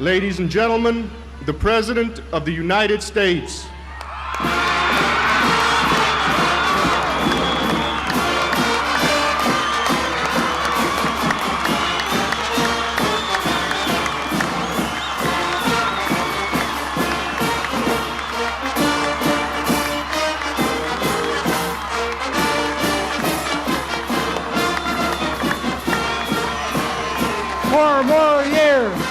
Ladies and gentlemen, the President of the United States. Four more years.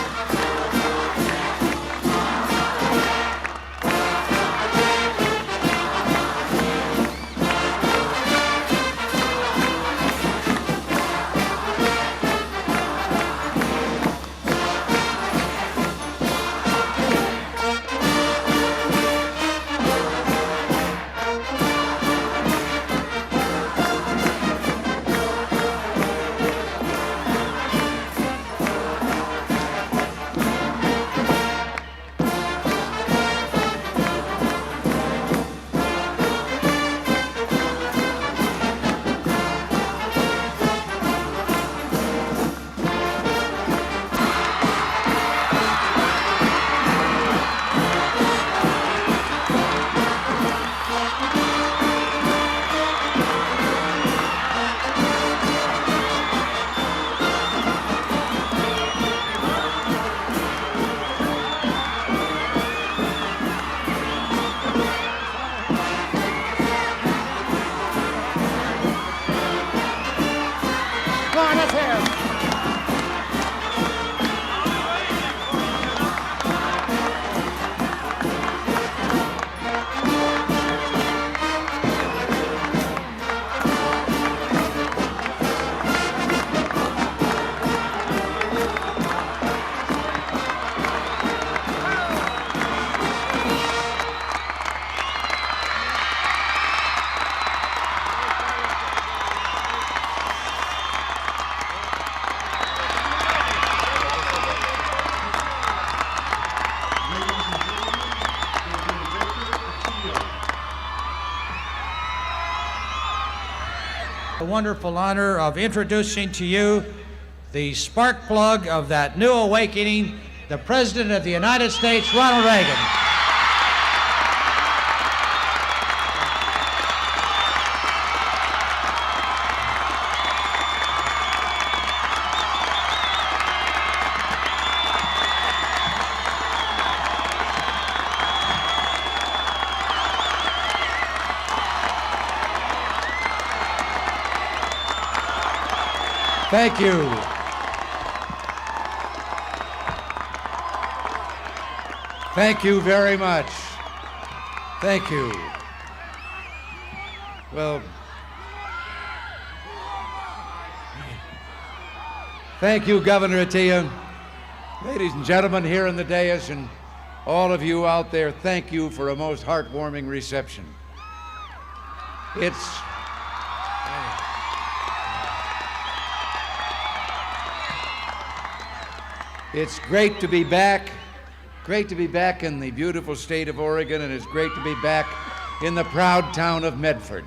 The wonderful honor of introducing to you the spark plug of that new awakening, the President of the United States, Ronald Reagan. Thank you. Thank you very much. Thank you. Well, thank you, Governor Atiyeh. Ladies and gentlemen here in the dais and all of you out there, thank you for a most heartwarming reception. It's great to be back. Great to be back in the beautiful state of Oregon, and it's great to be back in the proud town of Medford.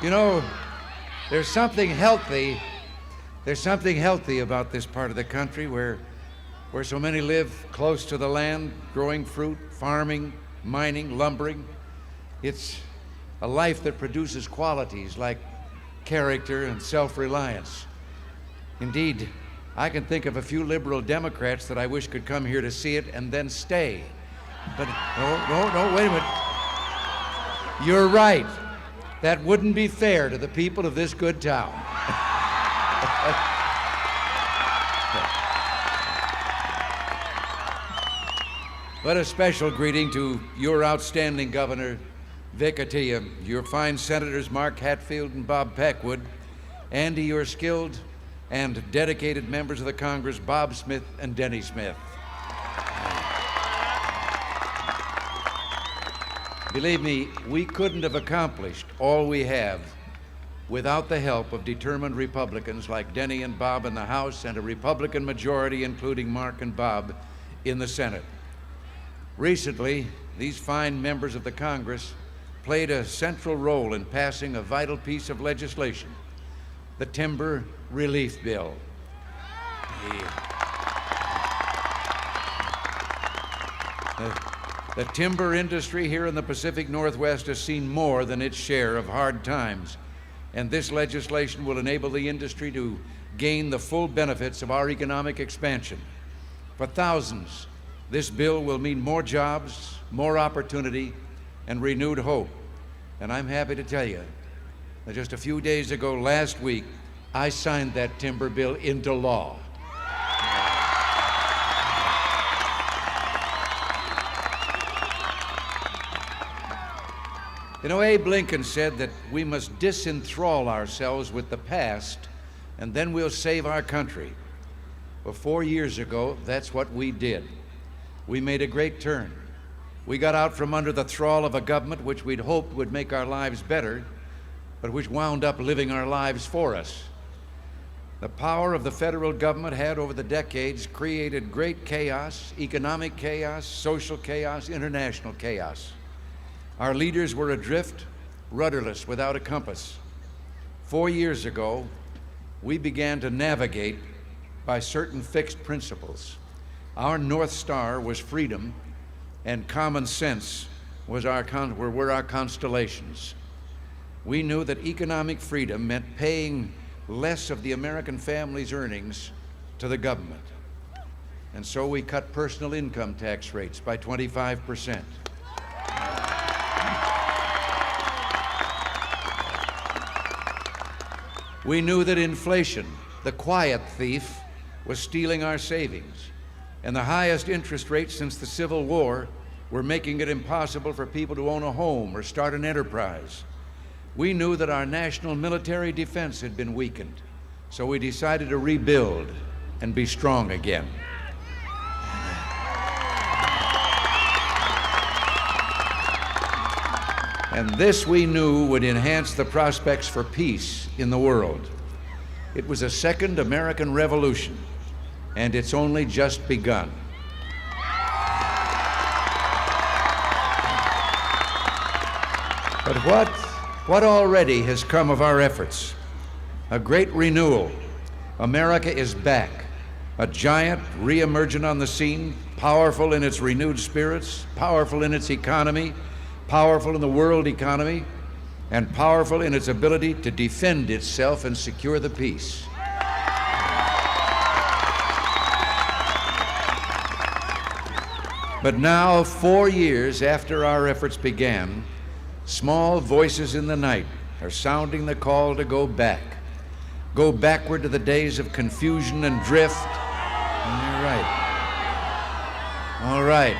You know, there's something healthy about this part of the country where so many live close to the land, growing fruit, farming, mining, lumbering. It's a life that produces qualities like character and self-reliance. Indeed, I can think of a few liberal Democrats that I wish could come here to see it and then stay. But no, wait a minute. You're right. That wouldn't be fair to the people of this good town. But a special greeting to your outstanding governor, Vic Atiyeh, your fine senators Mark Hatfield and Bob Packwood, and to your skilled and dedicated members of the Congress, Bob Smith and Denny Smith. Believe me, we couldn't have accomplished all we have without the help of determined Republicans like Denny and Bob in the House and a Republican majority, including Mark and Bob, in the Senate. Recently, these fine members of the Congress played a central role in passing a vital piece of legislation the Timber Relief Bill. The timber industry here in the Pacific Northwest has seen more than its share of hard times, and this legislation will enable the industry to gain the full benefits of our economic expansion. For thousands, this bill will mean more jobs, more opportunity, and renewed hope. And I'm happy to tell you that just a few days ago, last week, I signed that timber bill into law. You know, Abe Lincoln said that we must disenthrall ourselves with the past, and then we'll save our country. Well, 4 years ago, that's what we did. We made a great turn. We got out from under the thrall of a government which we'd hoped would make our lives better, but which wound up living our lives for us. The power of the federal government had over the decades created great chaos, economic chaos, social chaos, international chaos. Our leaders were adrift, rudderless, without a compass. 4 years ago, we began to navigate by certain fixed principles. Our North Star was freedom, and common sense were our constellations. We knew that economic freedom meant paying less of the American family's earnings to the government. And so we cut personal income tax rates by 25%. We knew that inflation, the quiet thief, was stealing our savings, and the highest interest rates since the Civil War were making it impossible for people to own a home or start an enterprise. We knew that our national military defense had been weakened, so we decided to rebuild and be strong again. And this we knew would enhance the prospects for peace in the world. It was a second American Revolution, and it's only just begun. But what already has come of our efforts? A great renewal. America is back, a giant re-emergent on the scene, powerful in its renewed spirits, powerful in its economy, powerful in the world economy, and powerful in its ability to defend itself and secure the peace. But now, 4 years after our efforts began, small voices in the night are sounding the call to go back. Go backward to the days of confusion and drift. And you're right. All right.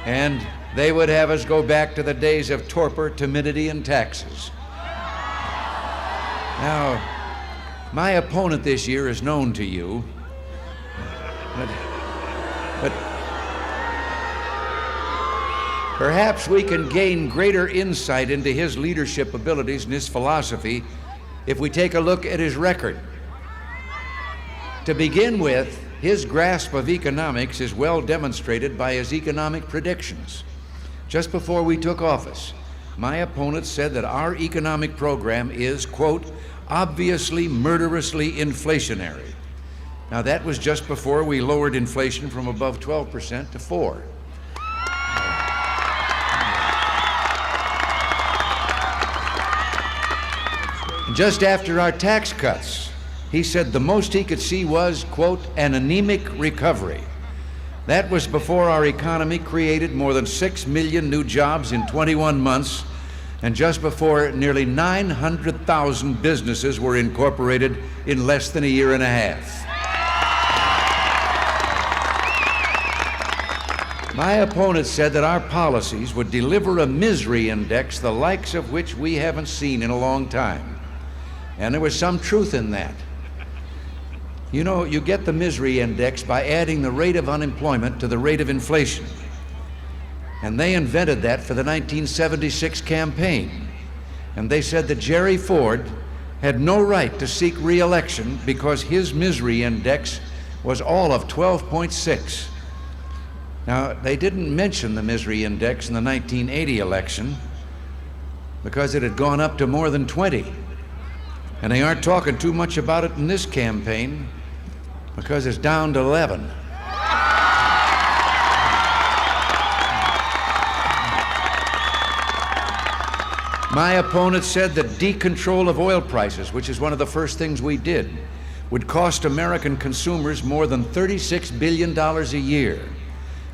And they would have us go back to the days of torpor, timidity, and taxes. Now, my opponent this year is known to you, but perhaps we can gain greater insight into his leadership abilities and his philosophy if we take a look at his record. To begin with, his grasp of economics is well demonstrated by his economic predictions. Just before we took office, my opponent said that our economic program is, quote, obviously murderously inflationary. Now that was just before we lowered inflation from above 12% to 4%. Just after our tax cuts, he said the most he could see was, quote, an anemic recovery. That was before our economy created more than 6 million new jobs in 21 months, and just before nearly 900,000 businesses were incorporated in less than a year and a half. My opponent said that our policies would deliver a misery index the likes of which we haven't seen in a long time. And there was some truth in that. You know, you get the misery index by adding the rate of unemployment to the rate of inflation. And they invented that for the 1976 campaign. And they said that Jerry Ford had no right to seek re-election because his misery index was all of 12.6. Now, they didn't mention the misery index in the 1980 election because it had gone up to more than 20. And they aren't talking too much about it in this campaign because it's down to 11. My opponent said that decontrol of oil prices, which is one of the first things we did, would cost American consumers more than $36 billion a year.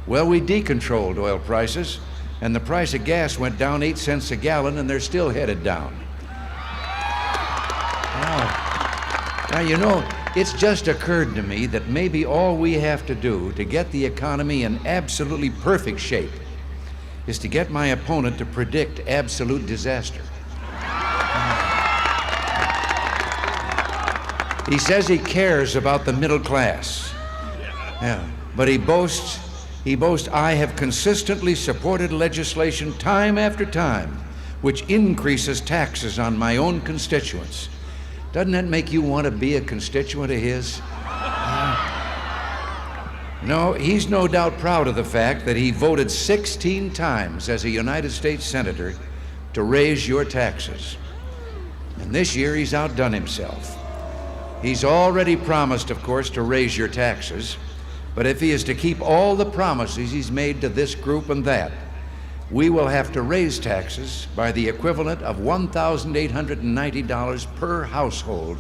Well, we decontrolled oil prices, and the price of gas went down 8 cents a gallon, and they're still headed down. Now, you know, it's just occurred to me that maybe all we have to do to get the economy in absolutely perfect shape is to get my opponent to predict absolute disaster. He says he cares about the middle class. Yeah, but he boasts, I have consistently supported legislation time after time which increases taxes on my own constituents. Doesn't that make you want to be a constituent of his? No, he's no doubt proud of the fact that he voted 16 times as a United States Senator to raise your taxes. And this year he's outdone himself. He's already promised, of course, to raise your taxes, but if he is to keep all the promises he's made to this group and that, we will have to raise taxes by the equivalent of $1,890 per household.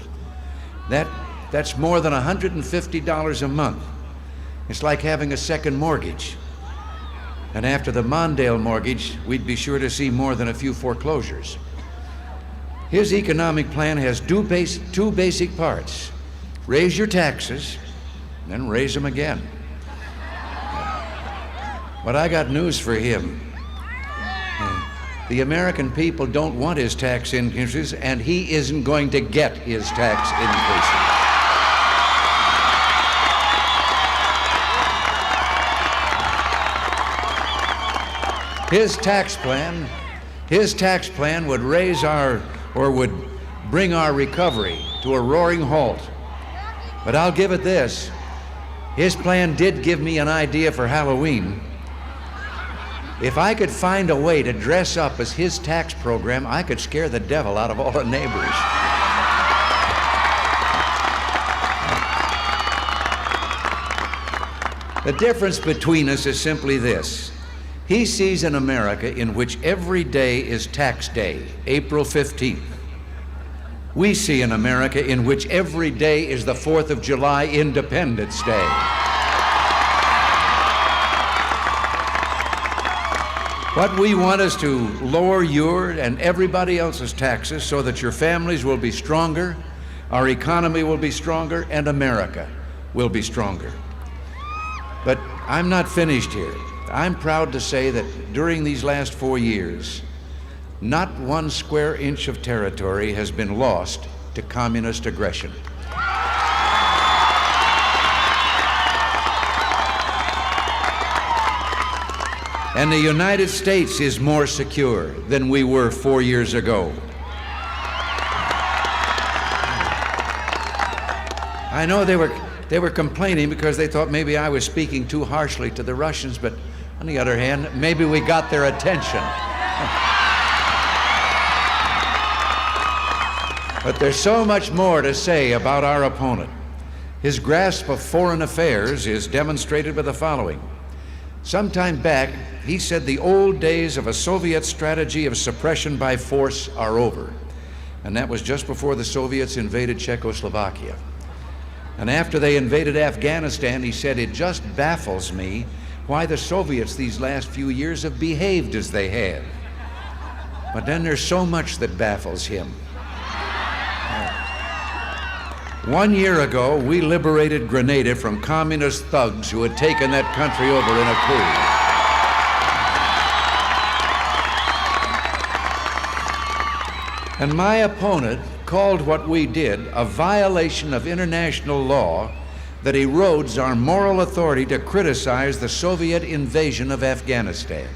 That's more than $150 a month. It's like having a second mortgage. And after the Mondale mortgage, we'd be sure to see more than a few foreclosures. His economic plan has two basic parts. Raise your taxes, then raise them again. But I got news for him. The American people don't want his tax increases, and he isn't going to get his tax increases. His tax plan would would bring our recovery to a roaring halt. But I'll give it this. His plan did give me an idea for Halloween. If I could find a way to dress up as his tax program, I could scare the devil out of all the neighbors. The difference between us is simply this. He sees an America in which every day is tax day, April 15th. We see an America in which every day is the 4th of July, Independence Day. What we want is to lower your and everybody else's taxes so that your families will be stronger, our economy will be stronger, and America will be stronger. But I'm not finished here. I'm proud to say that during these last 4 years, not 1 square inch of territory has been lost to communist aggression. And the United States is more secure than we were 4 years ago. I know they were complaining because they thought maybe I was speaking too harshly to the Russians, but on the other hand, maybe we got their attention. But there's so much more to say about our opponent. His grasp of foreign affairs is demonstrated by the following. Some time back, he said the old days of a Soviet strategy of suppression by force are over. And that was just before the Soviets invaded Czechoslovakia. And after they invaded Afghanistan, he said, it just baffles me why the Soviets these last few years have behaved as they have. But then there's so much that baffles him. 1 year ago, we liberated Grenada from communist thugs who had taken that country over in a coup. And my opponent called what we did a violation of international law that erodes our moral authority to criticize the Soviet invasion of Afghanistan.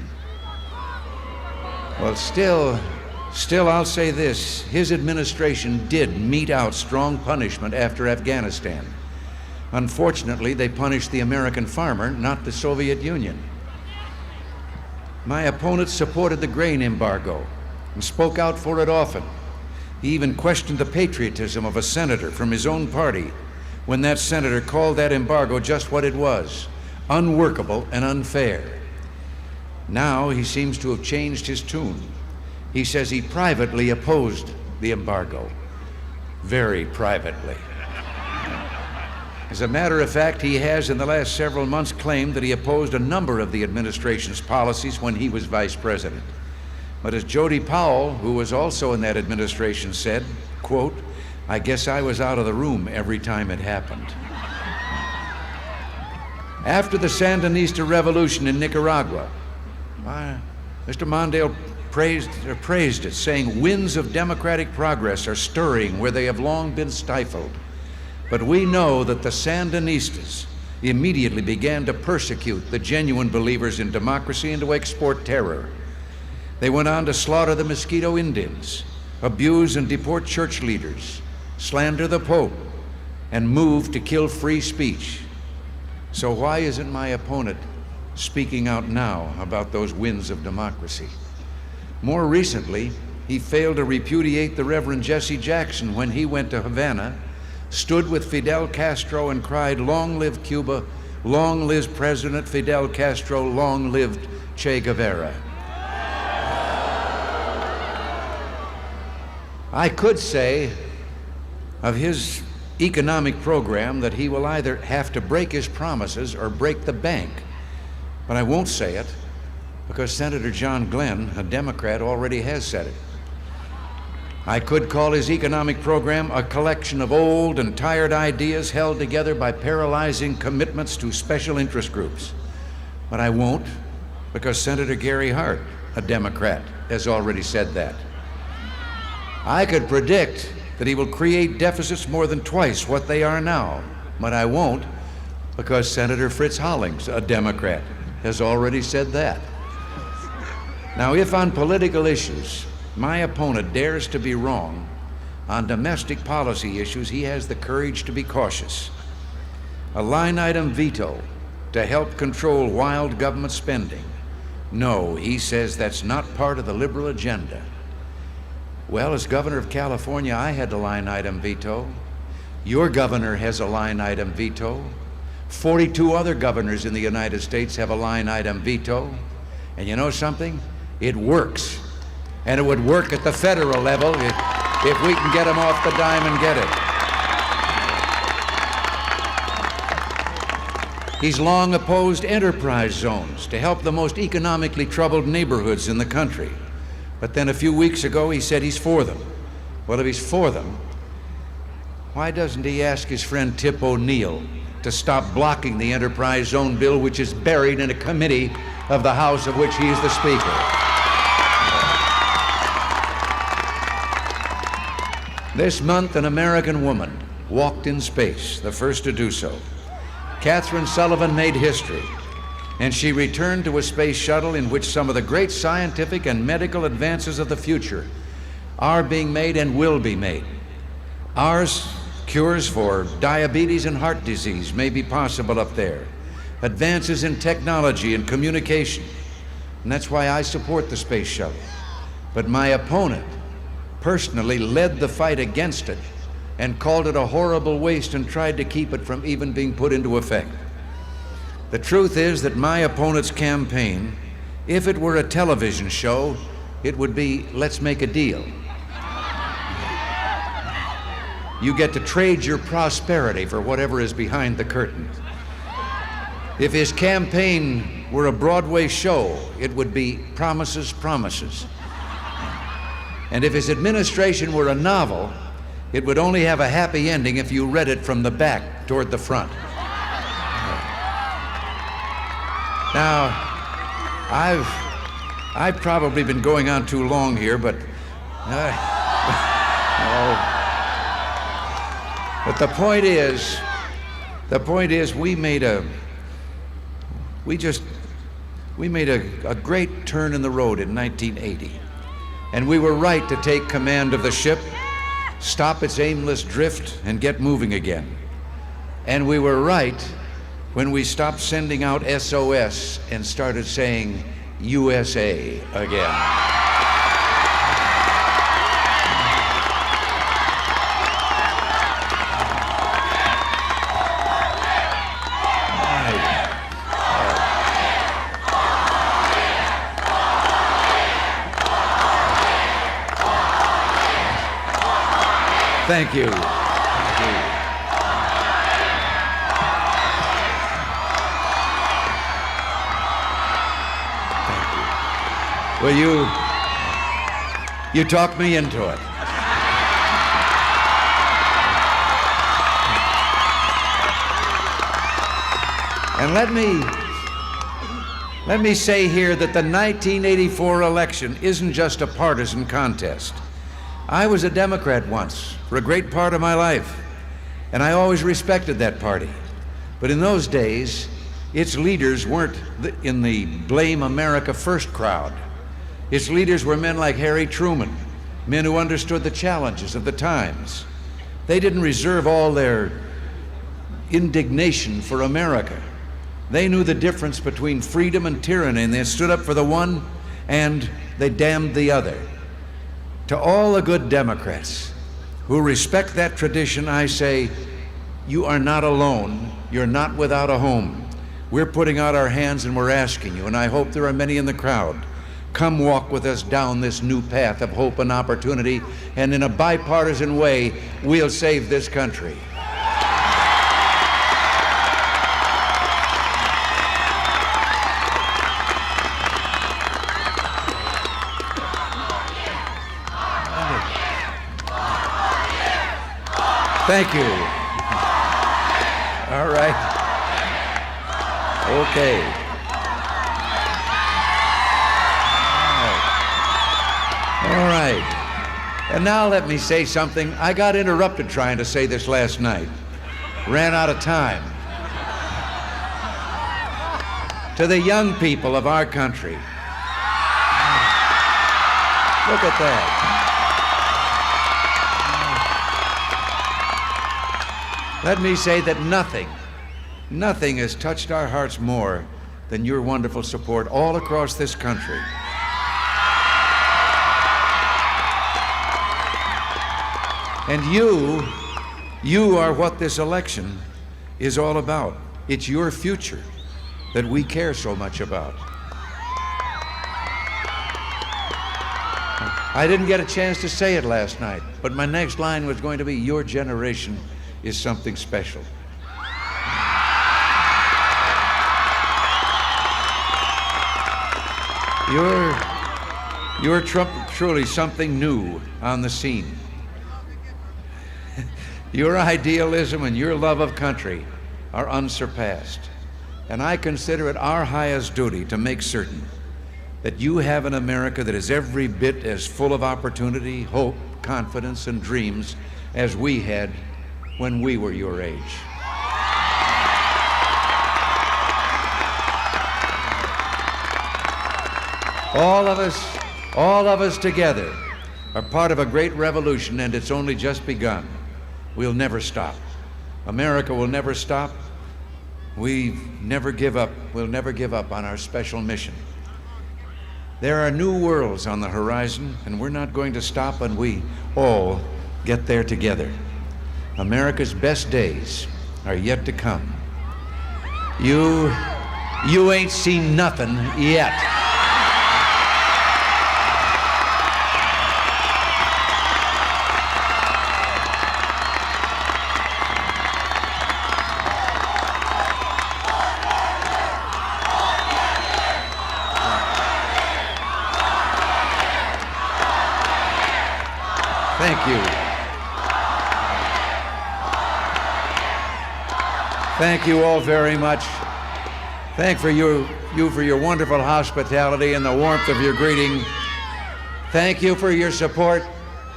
Well, still I'll say this, his administration did mete out strong punishment after Afghanistan. Unfortunately, they punished the American farmer, not the Soviet Union. My opponent supported the grain embargo and spoke out for it often. He even questioned the patriotism of a senator from his own party when that senator called that embargo just what it was: unworkable and unfair. Now he seems to have changed his tune. He says he privately opposed the embargo, very privately. As a matter of fact, he has in the last several months claimed that he opposed a number of the administration's policies when he was vice president. But as Jody Powell, who was also in that administration, said, quote, "I guess I was out of the room every time it happened." After the Sandinista revolution in Nicaragua, Mr. Mondale praised it, saying, "Winds of democratic progress are stirring where they have long been stifled." But we know that the Sandinistas immediately began to persecute the genuine believers in democracy and to export terror. They went on to slaughter the Mosquito Indians, abuse and deport church leaders, slander the Pope, and move to kill free speech. So why isn't my opponent speaking out now about those winds of democracy? More recently, he failed to repudiate the Reverend Jesse Jackson when he went to Havana, stood with Fidel Castro and cried, "Long live Cuba, long live President Fidel Castro, long live Che Guevara." I could say of his economic program that he will either have to break his promises or break the bank, but I won't say it because Senator John Glenn, a Democrat, already has said it. I could call his economic program a collection of old and tired ideas held together by paralyzing commitments to special interest groups. But I won't, because Senator Gary Hart, a Democrat, has already said that. I could predict that he will create deficits more than twice what they are now, but I won't, because Senator Fritz Hollings, a Democrat, has already said that. Now, if on political issues my opponent dares to be wrong, on domestic policy issues he has the courage to be cautious. A line item veto to help control wild government spending. No, he says that's not part of the liberal agenda. Well, as governor of California, I had a line item veto. Your governor has a line item veto. 42 other governors in the United States have a line item veto. And you know something? It works. And it would work at the federal level if we can get them off the dime and get it. He's long opposed enterprise zones to help the most economically troubled neighborhoods in the country. But then a few weeks ago he said he's for them. Well, if he's for them, why doesn't he ask his friend Tip O'Neill to stop blocking the enterprise zone bill, which is buried in a committee of the House of which he is the Speaker? This month, an American woman walked in space, the first to do so. Catherine Sullivan made history, and she returned to a space shuttle in which some of the great scientific and medical advances of the future are being made and will be made. Ours, cures for diabetes and heart disease may be possible up there. Advances in technology and communication. And that's why I support the space shuttle. But my opponent personally led the fight against it and called it a horrible waste and tried to keep it from even being put into effect. The truth is that my opponent's campaign, if it were a television show, it would be, let's make a deal. You get to trade your prosperity for whatever is behind the curtain. If his campaign were a Broadway show, it would be promises, promises. And if his administration were a novel, it would only have a happy ending if you read it from the back toward the front. Now, I've probably been going on too long here, but but the point is we made a great turn in the road in 1980. And we were right to take command of the ship, stop its aimless drift, and get moving again. And we were right when we stopped sending out SOS and started saying USA again. Thank you. Thank you. Well, you talked me into it. And let me say here that the 1984 election isn't just a partisan contest. I was a Democrat once for a great part of my life, and I always respected that party. But in those days, its leaders weren't in the blame America first crowd. Its leaders were men like Harry Truman, men who understood the challenges of the times. They didn't reserve all their indignation for America. They knew the difference between freedom and tyranny, and they stood up for the one and they damned the other. To all the good Democrats who respect that tradition, I say, you are not alone. You're not without a home. We're putting out our hands and we're asking you, and I hope there are many in the crowd, come walk with us down this new path of hope and opportunity, and in a bipartisan way, we'll save this country. Thank you. All right. Okay. All right. And now let me say something. I got interrupted trying to say this last night. Ran out of time. To the young people of our country. Look at that. Let me say that nothing has touched our hearts more than your wonderful support all across this country. And you are what this election is all about. It's your future that we care so much about. I didn't get a chance to say it last night, but my next line was going to be, your generation is something special. You're truly something new on the scene. Your idealism and your love of country are unsurpassed. And I consider it our highest duty to make certain that you have an America that is every bit as full of opportunity, hope, confidence, and dreams as we had when we were your age. All of us together are part of a great revolution, and it's only just begun. We'll never stop. America will never stop. We'll never give up on our special mission. There are new worlds on the horizon, and we're not going to stop until we all get there together. America's best days are yet to come. You ain't seen nothing yet. Thank you. Thank you all very much. Thank you for your wonderful hospitality and the warmth of your greeting. Thank you for your support,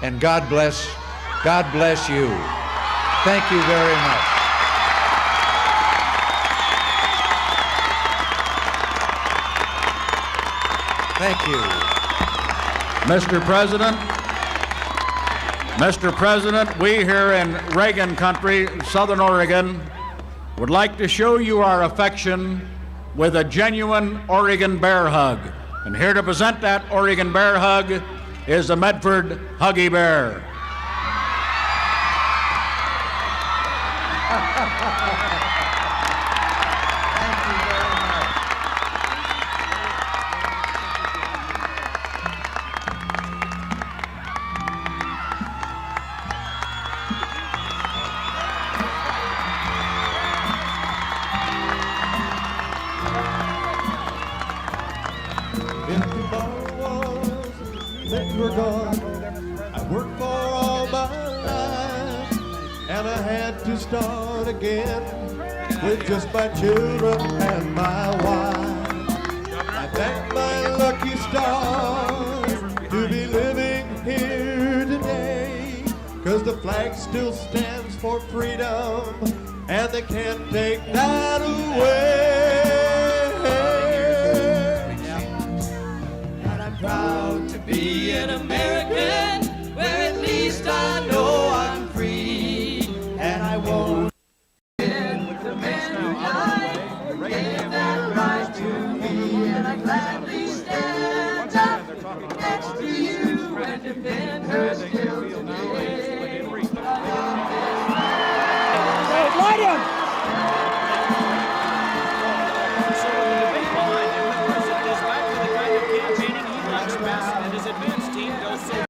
and God bless you. Thank you very much. Thank you. Mr. President, we here in Reagan country, Southern Oregon, would like to show you our affection with a genuine Oregon bear hug. And here to present that Oregon bear hug is the Medford Huggy Bear. things were gone. I worked for all my life, and I had to start again with just my children and my wife. I thank my lucky stars to be living here today, 'cause the flag still stands for freedom, and they can't take that away. And I'm proud to be an American, where at least I know I'm free. And I won't forget the men who died, gave that right to me. And I gladly stand up next to you and defend her still today.